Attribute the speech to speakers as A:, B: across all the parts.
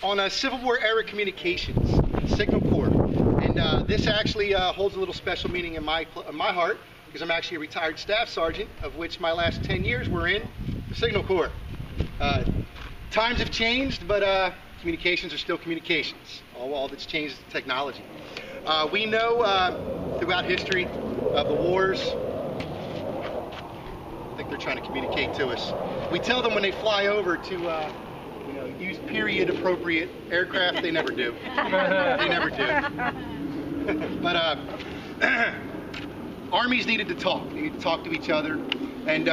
A: on Civil War era communications, Signal Corps. And this actually holds a little special meaning in my heart, because I'm actually a retired staff sergeant, of which my last 10 years were in the Signal Corps. Times have changed, but communications are still communications. All that's changed is technology. We know throughout history of the wars, I think they're trying to communicate to us. We tell them when they fly over to use period-appropriate aircraft. They never do. They never do. But armies needed to talk. They needed to talk to each other. And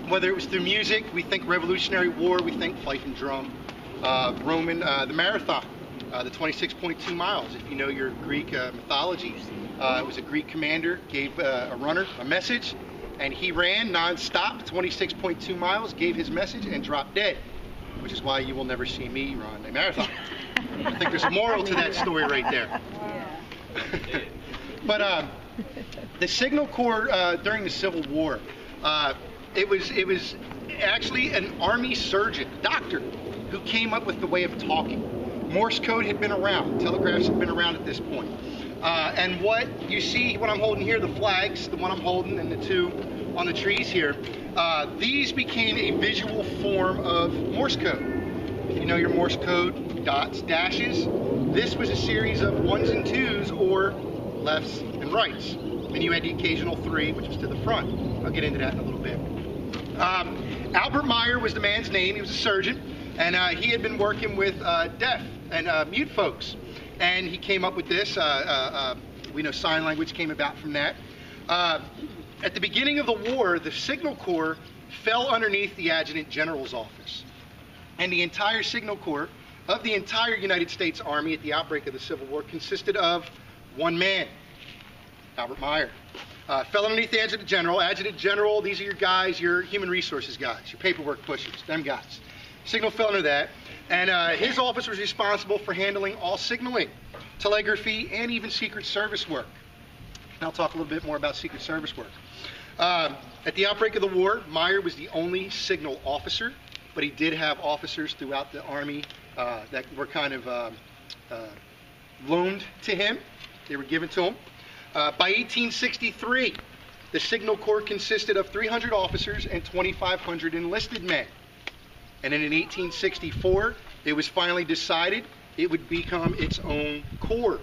A: whether it was through music, we think Revolutionary War, we think fife and drum. The marathon, the 26.2 miles. If you know your Greek mythology, it was a Greek commander, gave a runner a message, and he ran non-stop 26.2 miles, gave his message, and dropped dead, which is why you will never see me run a marathon. I think there's a moral to that story right there. But the Signal Corps during the Civil War, it was actually an army surgeon, doctor, who came up with the way of talking. Morse code had been around, telegraphs had been around at this point. And what you see, what I'm holding here, the flags, the one I'm holding and the two on the trees here, these became a visual form of Morse code. If you know your Morse code, dots, dashes, this was a series of ones and twos or lefts and rights. And you had the occasional three, which was to the front. I'll get into that in a little bit. Albert Meyer was the man's name. He was a surgeon, and he had been working with deaf and mute folks. And he came up with this. We know sign language came about from that. At the beginning of the war, the Signal Corps fell underneath the Adjutant General's office. And the entire Signal Corps of the entire United States Army at the outbreak of the Civil War consisted of one man, Albert Meyer. Fell underneath the Adjutant General. Adjutant General, these are your guys, your human resources guys, your paperwork pushers, them guys. Signal fell under that. And his office was responsible for handling all signaling, telegraphy, and even Secret Service work. And I'll talk a little bit more about Secret Service work. At the outbreak of the war, Meyer was the only signal officer, but he did have officers throughout the Army that were kind of loaned to him. They were given to him. By 1863, the Signal Corps consisted of 300 officers and 2,500 enlisted men. And then in 1864, it was finally decided it would become its own corps.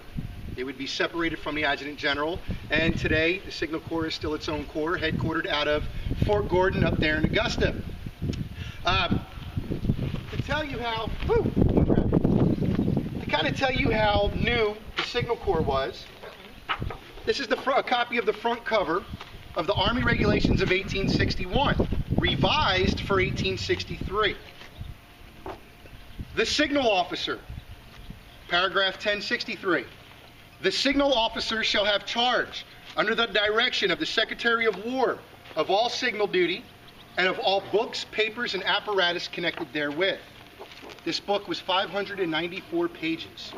A: It would be separated from the Adjutant General. And today, the Signal Corps is still its own corps, headquartered out of Fort Gordon up there in Augusta. To tell you how, tell you how new the Signal Corps was, this is a copy of the front cover of the Army Regulations of 1861, revised for 1863. The signal officer, paragraph 1063. The signal officer shall have charge, under the direction of the Secretary of War, of all signal duty and of all books, papers, and apparatus connected therewith. This book was 594 pages.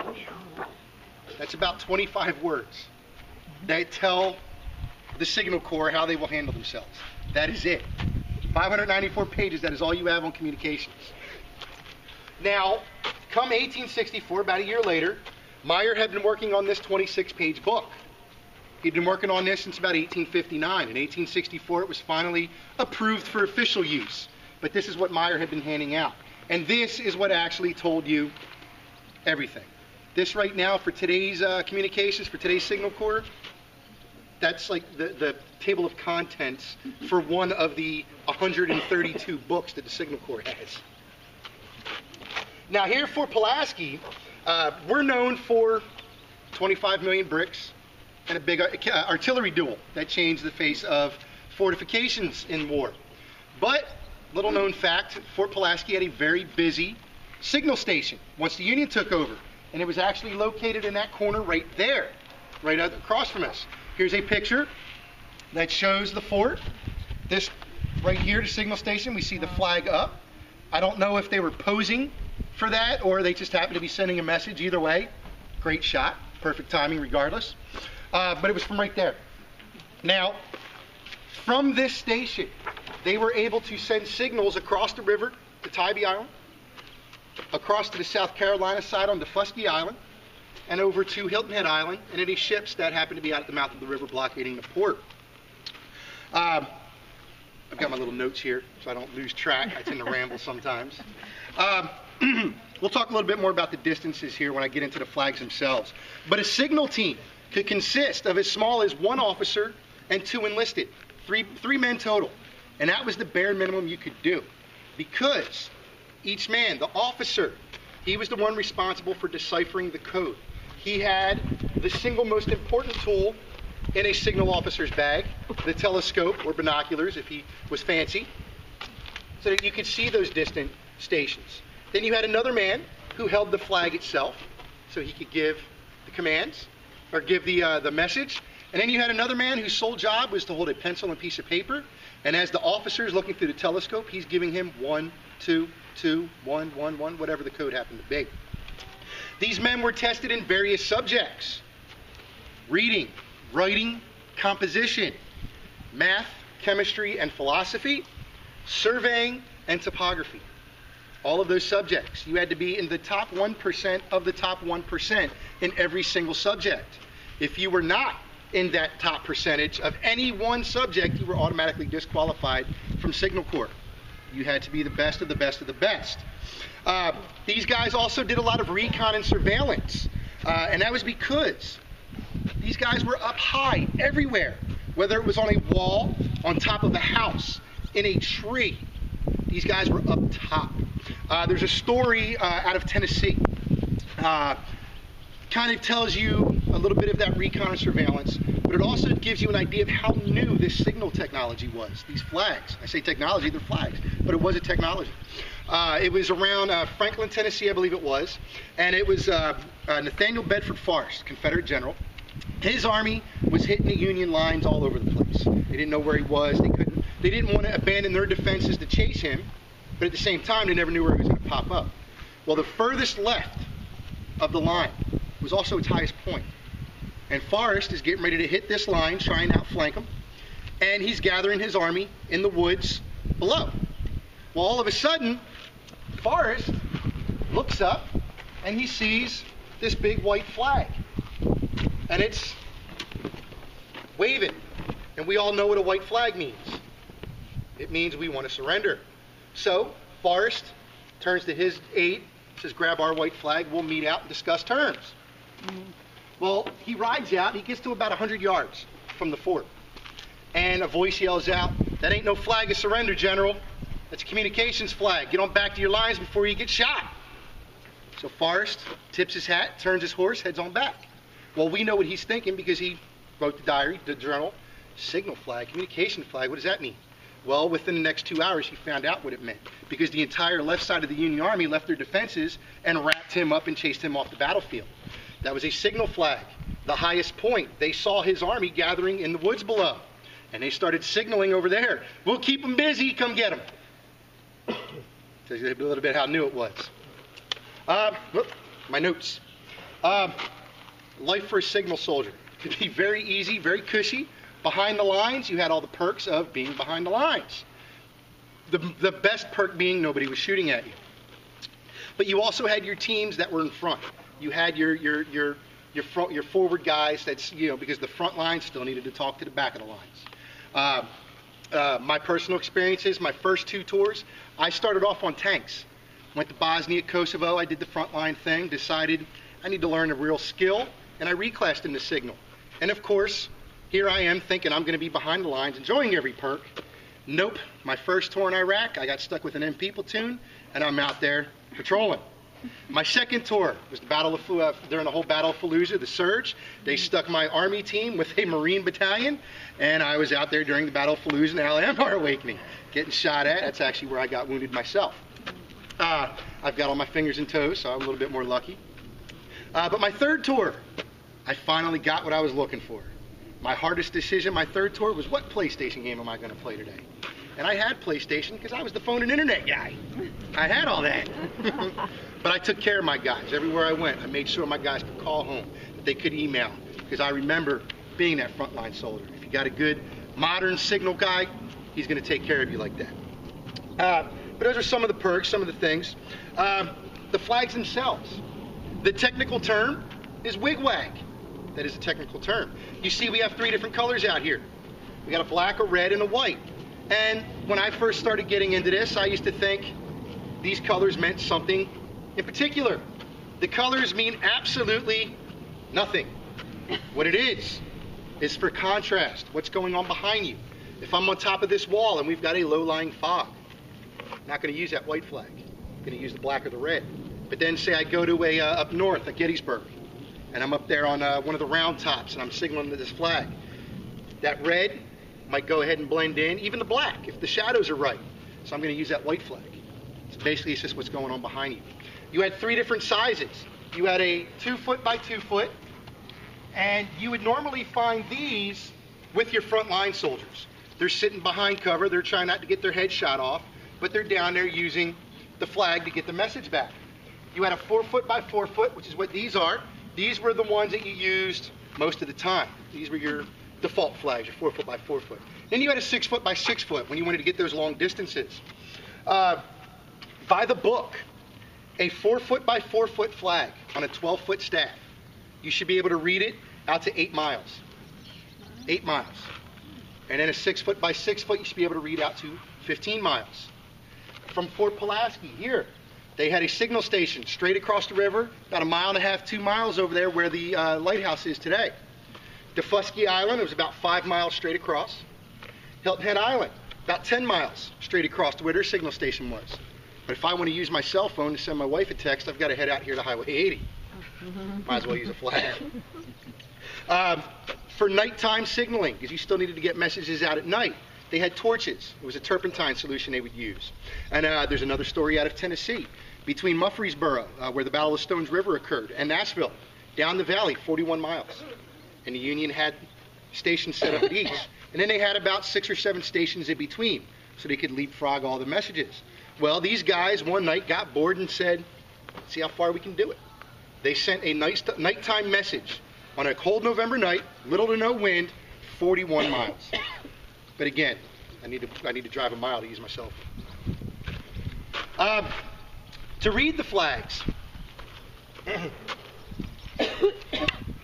A: That's about 25 words that tell the Signal Corps how they will handle themselves. That is it. 594 pages, that is all you have on communications. Now, come 1864, about a year later, Meyer had been working on this 26-page book. He'd been working on this since about 1859. In 1864, it was finally approved for official use. But this is what Meyer had been handing out. And this is what actually told you everything. This right now, for today's communications, for today's Signal Corps, that's like the table of contents for one of the 132 books that the Signal Corps has. Now here for Pulaski, we're known for 25 million bricks and a big artillery duel that changed the face of fortifications in war. But, little known fact, Fort Pulaski had a very busy signal station once the Union took over. And it was actually located in that corner right there, right across from us. Here's a picture that shows the fort. This right here, the signal station, we see the flag up. I don't know if they were posing for that or they just happened to be sending a message. Either way, great shot, perfect timing regardless. But it was from right there. Now, from this station, they were able to send signals across the river to Tybee Island, across to the South Carolina side on Pulaski Island, and over to Hilton Head Island, and any ships that happen to be out at the mouth of the river blockading the port. I've got my little notes here so I don't lose track. I tend to ramble sometimes. We'll talk a little bit more about the distances here when I get into the flags themselves. But a signal team could consist of as small as 1 officer and 2 enlisted, three men total. And that was the bare minimum you could do, because each man, the officer, he was the one responsible for deciphering the code. He had the single most important tool in a signal officer's bag, the telescope or binoculars if he was fancy, so that you could see those distant stations. Then you had another man who held the flag itself, so he could give the commands or give the message. And then you had another man whose sole job was to hold a pencil and piece of paper, and as the officer is looking through the telescope, he's giving him 1, 2, 2, 1, 1, 1, whatever the code happened to be. These men were tested in various subjects: reading, writing, composition, math, chemistry, and philosophy, surveying, and topography. All of those subjects. You had to be in the top 1% of the top 1% in every single subject. If you were not in that top percentage of any one subject, you were automatically disqualified from Signal Corps. You had to be the best of the best of the best. These guys also did a lot of recon and surveillance, and that was because these guys were up high everywhere, whether it was on a wall, on top of a house, in a tree. These guys were up top. There's a story out of Tennessee. Kind of tells you a little bit of that recon and surveillance, but it also gives you an idea of how new this signal technology was, these flags. I say technology, they're flags, but it was a technology. It was around Franklin, Tennessee, I believe it was, and it was Nathaniel Bedford Forrest, Confederate general. His army was hitting the Union lines all over the place. They didn't know where he was. They didn't want to abandon their defenses to chase him, but at the same time, they never knew where he was going to pop up. Well, the furthest left of the line was also its highest point. And Forrest is getting ready to hit this line, try and outflank him, and he's gathering his army in the woods below. Well, all of a sudden, Forrest looks up and he sees this big white flag, and it's waving. And we all know what a white flag means. It means we want to surrender. So Forrest turns to his aide, says, "Grab our white flag, we'll meet out and discuss terms." Well, he rides out, he gets to about 100 yards from the fort, and a voice yells out, "That ain't no flag of surrender, General. That's a communications flag. Get on back to your lines before you get shot." So Forrest tips his hat, turns his horse, heads on back. Well, we know what he's thinking because he wrote the diary, the journal. Signal flag, communication flag, what does that mean? Well, within the next 2 hours, he found out what it meant, because the entire left side of the Union Army left their defenses and wrapped him up and chased him off the battlefield. That was a signal flag, the highest point. They saw his army gathering in the woods below, and they started signaling over there. "We'll keep them busy, come get them." Tells you a little bit how new it was. My notes. Life for a signal soldier could be very easy, very cushy. Behind the lines, you had all the perks of being behind the lines. The best perk being nobody was shooting at you. But you also had your teams that were in front. You had your forward guys that's, because the front line still needed to talk to the back of the lines. My personal experiences, my first 2 tours, I started off on tanks. Went to Bosnia, Kosovo, I did the front line thing, decided I need to learn a real skill, and I reclassed into signal. And of course, here I am thinking I'm going to be behind the lines, enjoying every perk. Nope. My first tour in Iraq, I got stuck with an MP platoon, and I'm out there patrolling. My second tour was the during the whole Battle of Fallujah, the Surge. They stuck my Army team with a Marine battalion, and I was out there during the Battle of Fallujah and the Al-Anbar Awakening, getting shot at. That's actually where I got wounded myself. I've got all my fingers and toes, so I'm a little bit more lucky. But my third tour, I finally got what I was looking for. My hardest decision, my third tour, was what PlayStation game am I going to play today? And I had PlayStation because I was the phone and internet guy. I had all that. But I took care of my guys. Everywhere I went, I made sure my guys could call home, that they could email. Because I remember being that frontline soldier. If you got a good modern signal guy, he's going to take care of you like that. But those are some of the perks, some of the things. the flags themselves. The technical term is wigwag. That is a technical term. You see we have 3 different colors out here. We got a black, a red, and a white. And when I first started getting into this, I used to think these colors meant something in particular. The colors mean absolutely nothing. What it is for contrast. What's going on behind you. If I'm on top of this wall and we've got a low-lying fog, I'm not going to use that white flag. I'm going to use the black or the red. But then say I go to up north at Gettysburg, and I'm up there on one of the round tops, and I'm signaling to this flag. That red might go ahead and blend in, even the black, if the shadows are right. So I'm going to use that white flag. So basically, it's just what's going on behind you. You had 3 different sizes. You had a 2 foot by 2 foot, and you would normally find these with your front line soldiers. They're sitting behind cover. They're trying not to get their head shot off, but they're down there using the flag to get the message back. You had a 4 foot by 4 foot, which is what these are. These were the ones that you used most of the time. These were your default flags, your 4 foot by 4 foot. Then you had a 6 foot by 6 foot when you wanted to get those long distances. By the book, a 4 foot by 4 foot flag on a 12 foot staff, you should be able to read it out to 8 miles. 8 miles. And then a 6 foot by 6 foot, you should be able to read out to 15 miles. From Fort Pulaski, here, they had a signal station straight across the river, about 1.5 miles, 2 miles over there where the lighthouse is today. Pulaski Island, it was about 5 miles straight across. Hilton Head Island, about 10 miles straight across to where their signal station was. But if I want to use my cell phone to send my wife a text, I've got to head out here to Highway 80. Might as well use a flag. For nighttime signaling, because you still needed to get messages out at night, they had torches. It was a turpentine solution they would use. And there's another story out of Tennessee, between Murfreesboro, where the Battle of the Stones River occurred, and Nashville, down the valley, 41 miles. And the Union had stations set up at each. And then they had about 6 or 7 stations in between, so they could leapfrog all the messages. Well, these guys one night got bored and said, see how far we can do it. They sent a nighttime message on a cold November night, little to no wind, 41 miles. But again, I need to drive a mile to use my cell phone. To read the flags,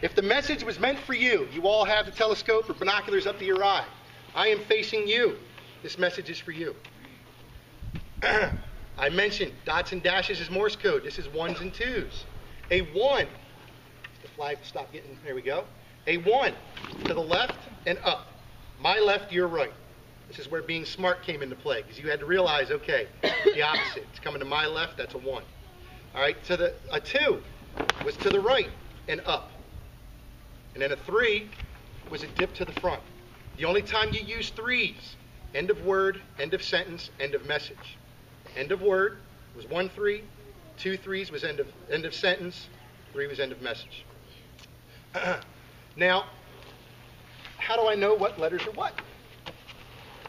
A: if the message was meant for you, you all have the telescope or binoculars up to your eye. I am facing you. This message is for you. I mentioned dots and dashes is Morse code. This is 1s and 2s. A 1, the flag stop getting, there we go. A 1 to the left and up. My left, your right. This is where being smart came into play, because you had to realize, okay, the opposite. It's coming to my left, that's a 1. All right, a 2 was to the right and up. And then a 3 was a dip to the front. The only time you use 3s, end of word, end of sentence, end of message. End of word was 1 3, 2 3s was end of sentence, 3 was end of message. Now, how do I know what letters are what?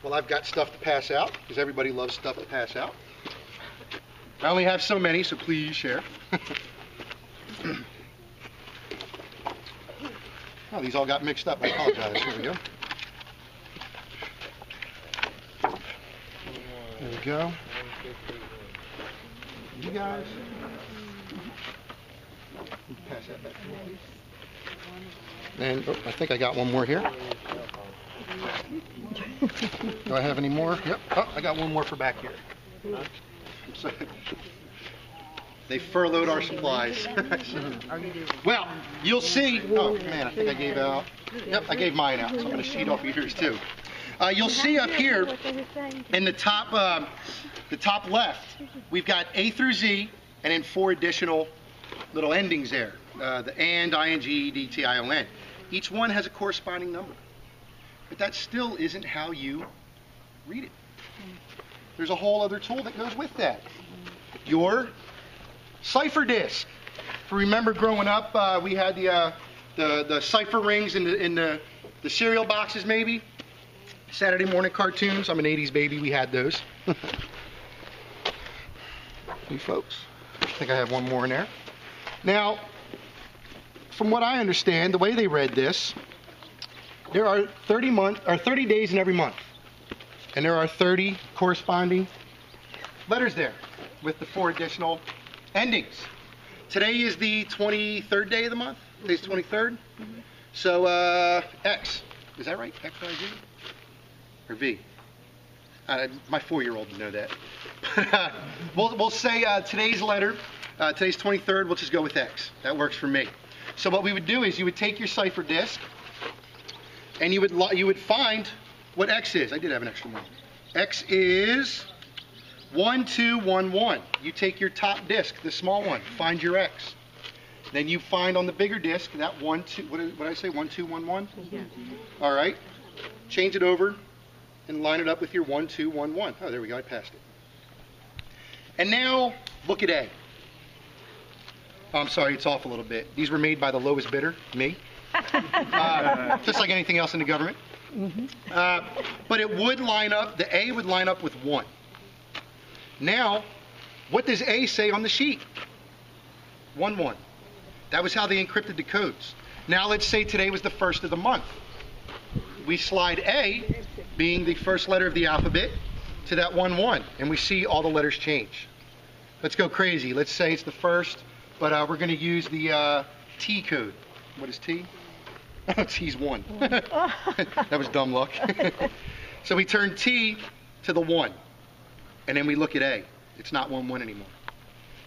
A: Well, I've got stuff to pass out, because everybody loves stuff to pass out. I only have so many, so please share. Oh, these all got mixed up. I apologize. Here we go. There we go. You guys. Pass that back to me, please. And oh, I think I got one more here. Do I have any more? Yep. Oh, I got one more for back here. They furloughed our supplies. Well, you'll see. Oh man, I think I gave out. Yep, I gave mine out. So I'm going to sheet off yours too. You'll see up here in the top left, we've got A through Z, and then 4 additional little endings there. The and, ing, ed, tion. Each one has a corresponding number. But that still isn't how you read it. There's a whole other tool that goes with that. Your cipher disk. If you remember growing up, we had the cipher rings in the cereal boxes maybe. Saturday morning cartoons. I'm an 80s baby. We had those. You folks. I think I have one more in there. Now, from what I understand, the way they read this, there are 30 days in every month. And there are 30 corresponding letters there with the 4 additional Endings. Today is the 23rd day of the month. Today's 23rd. So X. Is that right? X, Y, Z? Or V? My 4-year-old would know that. we'll say today's letter, today's 23rd, we'll just go with X. That works for me. So what we would do is you would take your cipher disk and you would find what X is. I did have an extra one. X is 1211. You take your top disk, the small one, find your X. Then you find on the bigger disk that 1, 2, what did I say, 1211? Yeah. All right. Change it over and line it up with your 1211. Oh, there we go, I passed it. And now look at A. Oh, I'm sorry, it's off a little bit. These were made by the lowest bidder, me. Just like anything else in the government. But it would line up, the A would line up with 1. Now, what does A say on the sheet? 1, 1. That was how they encrypted the codes. Now let's say today was the first of the month. We slide A, being the first letter of the alphabet, to that 1, 1, and we see all the letters change. Let's go crazy. Let's say it's the first, but we're going to use the T code. What is T? Oh, T's 1. That was dumb luck. So we turn T to the 1, and then we look at A. It's not 1, 1 anymore.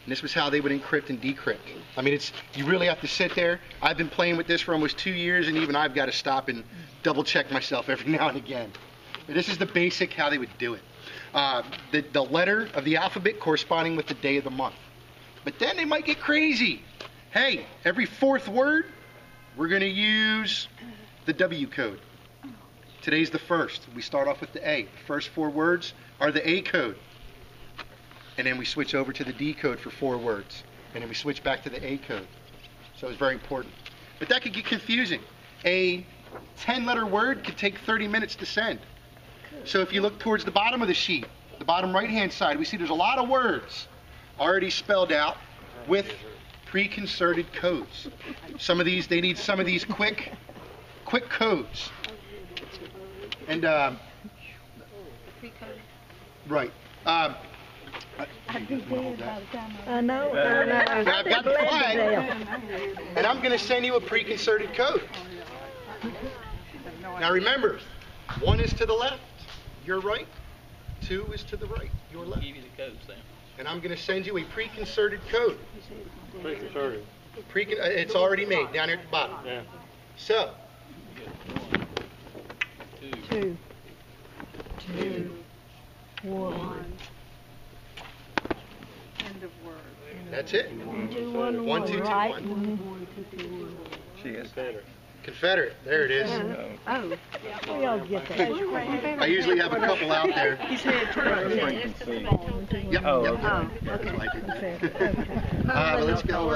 A: And this was how they would encrypt and decrypt. I mean, you really have to sit there. I've been playing with this for almost 2 years, and even I've got to stop and double check myself every now and again. But this is the basic how they would do it. The letter of the alphabet corresponding with the day of the month. But then they might get crazy. Hey, every 4th word, we're going to use the W code. Today's the 1st. We start off with the A. The first 4 words are the A code. And then we switch over to the D code for 4 words. And then we switch back to the A code. So it's very important. But that could get confusing. A 10-letter word could take 30 minutes to send. So if you look towards the bottom of the sheet, the bottom right-hand side, we see there's a lot of words already spelled out with preconcerted codes. Some of these, they need some of these quick codes. And, right.
B: I know.
A: I've got the flag, and I'm going to send you a preconcerted code. Now remember, 1 is to the left, your right. 2 is to the right, your left.
C: Give you the code, Sam.
A: And I'm going to send you a preconcerted code.
D: Preconcerted.
A: It's already made down here at the bottom.
D: Yeah.
A: So.
B: 2, 1.
E: End of word.
A: That's it.
B: 1,
A: 1, 2, 2,
B: right?
A: 1.
D: She is better.
A: Confederate. There it is.
B: Oh, we all get that.
A: I usually have a couple out there.
E: He's had
A: Yep.
D: Oh,
A: yep.
D: okay.
A: That's what I did.
B: Okay.
A: Let's go.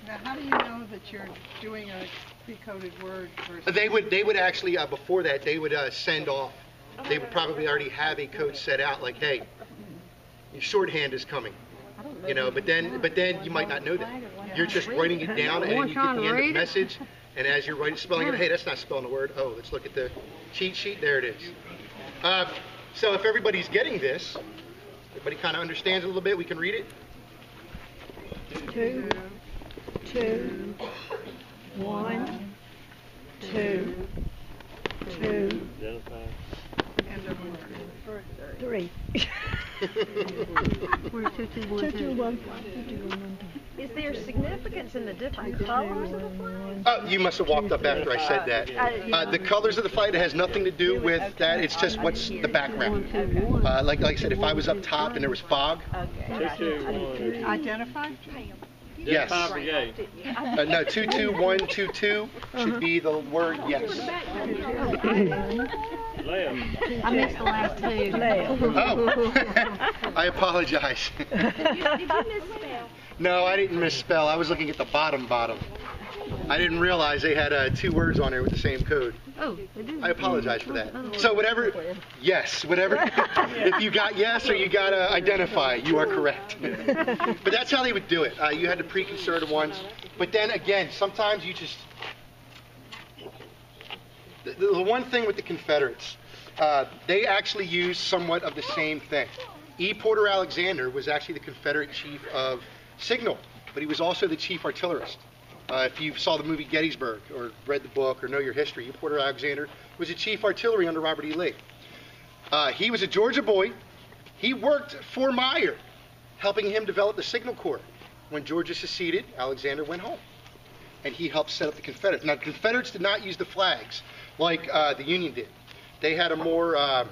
E: Now, how do you know that you're doing a pre-coded word versus...
A: They would actually, before that, they would send off. They would probably already have a code set out, like, hey, your shorthand is coming. You know, but then you might not know that. You're just writing it down, and then you get the end of the message, and as you're writing, spelling it, hey, that's not spelling the word. Oh, let's look at the cheat sheet. There it is. So if everybody's getting this, everybody kind of understands it a little bit, we can read it.
B: 2, 1, 2, 2,
E: End of word.
B: 3.
F: We're 2, 2, 1,
B: 2, 2, 1.
F: Is there significance in the different colors of the flag?
A: Oh, you must have walked up after I said that. The colors of the flag, it has nothing to do with that. It's just what's the background. Like I said, if I was up top and there was fog.
E: Identify?
A: Yes. No, 2, 2, 1, 2, 2 should be the word yes.
F: I missed the last 2.
A: Oh, I apologize.
F: Did you misspell?
A: No, I didn't misspell. I was looking at the bottom. I didn't realize they had 2 words on there with the same code.
F: Oh, they do.
A: I apologize for that. So whatever, if you got yes or you got identify, you are correct. But that's how they would do it. You had the preconcerted ones. But then again, sometimes you just, the one thing with the Confederates they actually used somewhat of the same thing. E. Porter Alexander was actually the Confederate chief of signal, but he was also the chief artillerist. If you saw the movie Gettysburg or read the book or know your history, E. Porter Alexander was the chief artillery under Robert E. Lee. He was a Georgia boy. He worked for Meyer, helping him develop the Signal Corps. When Georgia seceded, Alexander went home, and he helped set up the Confederates. Now, the Confederates did not use the flags like the Union did. They had a more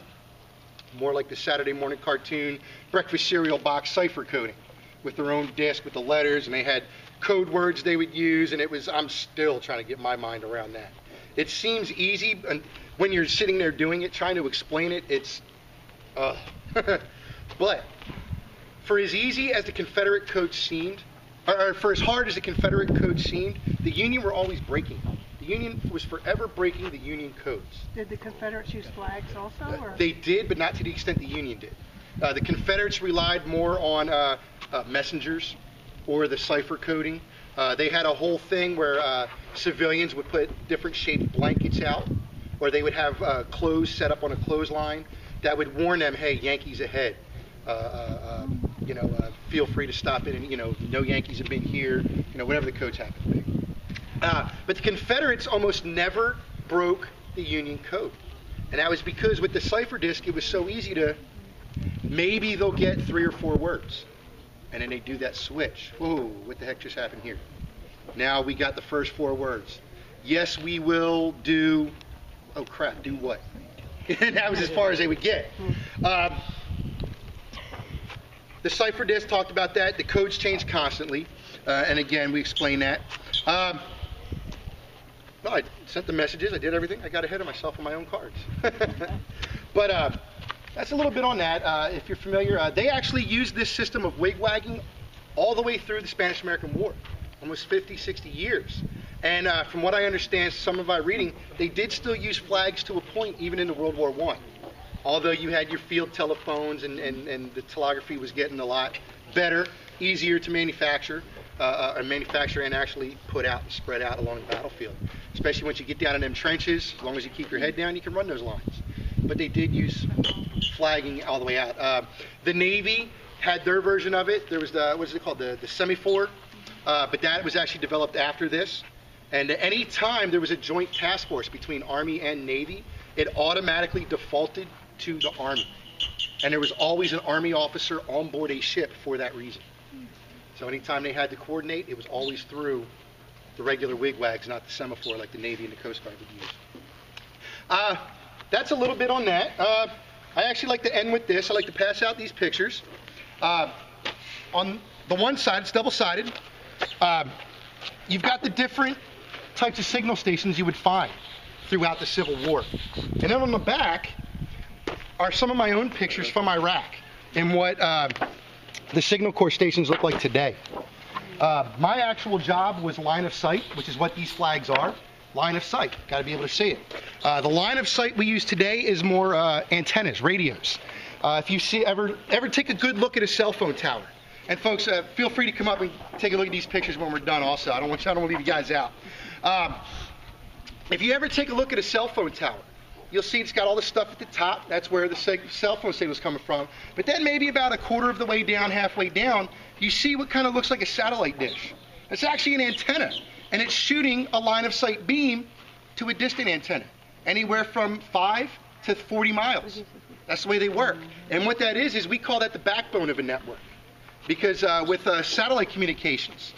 A: like the Saturday morning cartoon breakfast cereal box cipher coding with their own disc with the letters, and they had code words they would use, and I'm still trying to get my mind around that. It seems easy, and when you're sitting there doing it, trying to explain it, it's but for as easy as the Confederate code seemed, or for as hard as the Confederate code seemed, the Union were always breaking. The Union was forever breaking the Union codes.
E: Did the Confederates use flags also? Or?
A: They did, but not to the extent the Union did. The Confederates relied more on messengers or the cipher coding. They had a whole thing where civilians would put different shaped blankets out, or they would have clothes set up on a clothesline that would warn them, hey, Yankees ahead. Feel free to stop in and, no Yankees have been here, whatever the codes happen to be. But the Confederates almost never broke the Union code. And that was because with the cipher disk, it was so easy to, maybe they'll get 3 or 4 words. And then they do that switch. Whoa, what the heck just happened here? Now we got the first 4 words. Yes, we will do, oh crap, do what? And that was as far as they would get. The cipher disk talked about that. The codes change constantly. And again, we explained that. I sent the messages. I did everything. I got ahead of myself on my own cards. But that's a little bit on that. If you're familiar, they actually used this system of wigwagging all the way through the Spanish-American War, almost 50, 60 years. And from what I understand, some of my reading, they did still use flags to a point even into World War I. Although you had your field telephones and the telegraphy was getting a lot better, easier to manufacture and actually put out and spread out along the battlefield. Especially once you get down in them trenches, as long as you keep your head down, you can run those lines. But they did use flagging all the way out. The Navy had their version of it. There was the, what is it called, the semaphore, but that was actually developed after this. And any time there was a joint task force between Army and Navy, it automatically defaulted to the Army. And there was always an Army officer on board a ship for that reason. So anytime they had to coordinate, it was always through the regular wigwags, not the semaphore like the Navy and the Coast Guard would use. That's a little bit on that. I actually like to end with this. I like to pass out these pictures. On the one side, it's double-sided. You've got the different types of signal stations you would find throughout the Civil War. And then on the back are some of my own pictures from Iraq and what the Signal Corps stations look like today. My actual job was line of sight, which is what these flags are. Line of sight, got to be able to see it. The line of sight we use today is more antennas, radios. If you see ever take a good look at a cell phone tower, and folks, feel free to come up and take a look at these pictures when we're done. Also, I don't want to leave you guys out. If you ever take a look at a cell phone tower, you'll see it's got all the stuff at the top. That's where the cell phone signal is coming from. But then maybe about a quarter of the way down, halfway down, you see what kind of looks like a satellite dish. It's actually an antenna, and it's shooting a line of sight beam to a distant antenna, anywhere from 5 to 40 miles. That's the way they work. And what that is we call that the backbone of a network. Because with satellite communications,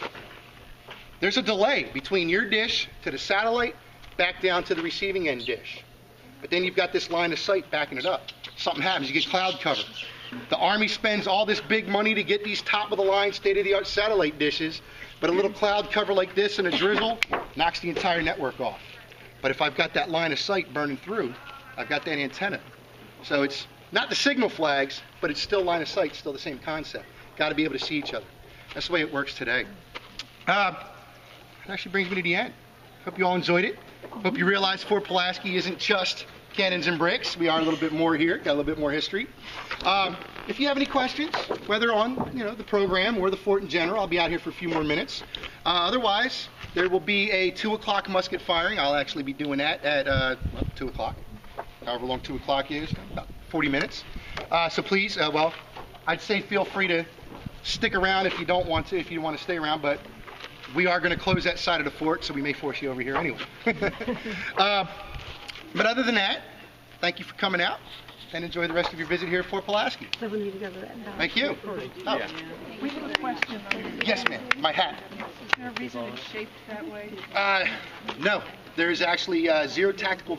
A: there's a delay between your dish to the satellite back down to the receiving end dish. But then you've got this line of sight backing it up. Something happens, you get cloud cover. The Army spends all this big money to get these top-of-the-line, state-of-the-art satellite dishes, but a little cloud cover like this and a drizzle knocks the entire network off. But if I've got that line of sight burning through, I've got that antenna. So it's not the signal flags, but it's still line of sight, still the same concept. Got to be able to see each other. That's the way it works today. It actually brings me to the end. Hope you all enjoyed it. Hope you realize Fort Pulaski isn't just cannons and bricks. We are a little bit more here, got a little bit more history. If you have any questions, whether on the program or the fort in general, I'll be out here for a few more minutes. Otherwise, there will be a 2 o'clock musket firing. I'll actually be doing that at 2 o'clock. however long 2 o'clock is, about 40 minutes. So please, well, I'd say feel free to stick around if you don't want to, if you want to stay around, but we are going to close that side of the fort, so we may force you over here anyway. But other than that, thank you for coming out, and enjoy the rest of your visit here at Fort Pulaski.
B: So we need to go to that house.
A: Thank you. Oh,
E: We have a question.
A: yes, ma'am. My hat.
E: Is there a reason it's shaped that way?
A: No, there is actually zero tactical